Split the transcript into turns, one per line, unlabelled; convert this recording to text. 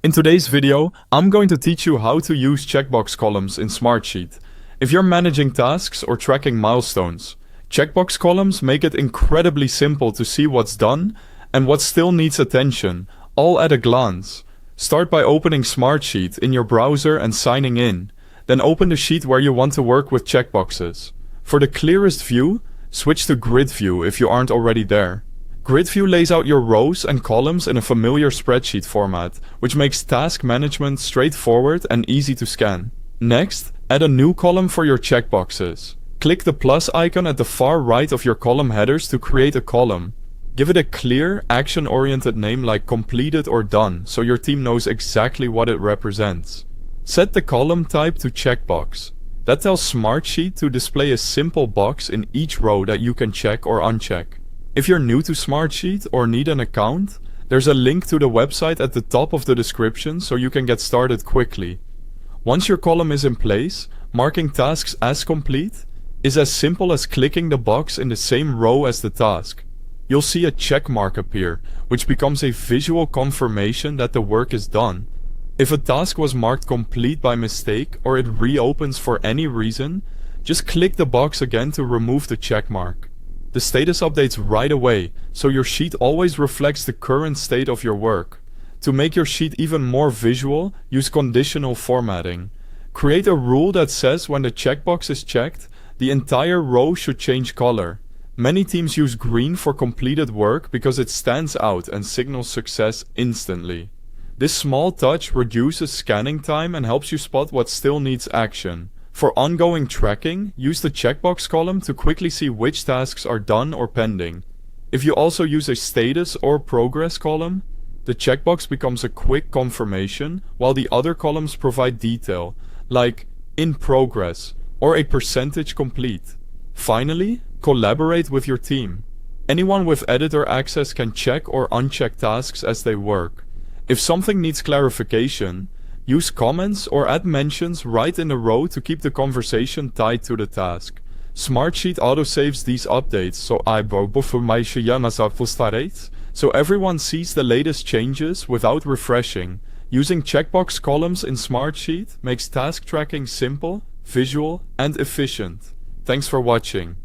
In today's video, I'm going to teach you how to use checkbox columns in Smartsheet. If you're managing tasks or tracking milestones, checkbox columns make it incredibly simple to see what's done and what still needs attention, all at a glance. Start by opening Smartsheet in your browser and signing in. Then open the sheet where you want to work with checkboxes. For the clearest view, switch to Grid View if you aren't already there. Grid View lays out your rows and columns in a familiar spreadsheet format, which makes task management straightforward and easy to scan. Next, add a new column for your checkboxes. Click the plus icon at the far right of your column headers to create a column. Give it a clear, action-oriented name like completed or done, so your team knows exactly what it represents. Set the column type to checkbox. That tells Smartsheet to display a simple box in each row that you can check or uncheck. If you're new to Smartsheet or need an account, there's a link to the website at the top of the description so you can get started quickly. Once your column is in place, marking tasks as complete is as simple as clicking the box in the same row as the task. You'll see a check mark appear, which becomes a visual confirmation that the work is done. If a task was marked complete by mistake or it reopens for any reason, just click the box again to remove the check mark. The status updates right away, so your sheet always reflects the current state of your work. To make your sheet even more visual, use conditional formatting. Create a rule that says when the checkbox is checked, the entire row should change color. Many teams use green for completed work because it stands out and signals success instantly. This small touch reduces scanning time and helps you spot what still needs action. For ongoing tracking, use the checkbox column to quickly see which tasks are done or pending. If you also use a status or progress column, the checkbox becomes a quick confirmation, while the other columns provide detail, like in progress or a percentage complete. Finally, collaborate with your team. Anyone with editor access can check or uncheck tasks as they work. If something needs clarification, use comments or add mentions right in the row to keep the conversation tied to the task. Smartsheet autosaves these updates so everyone sees the latest changes without refreshing. Using checkbox columns in Smartsheet makes task tracking simple, visual, and efficient. Thanks for watching.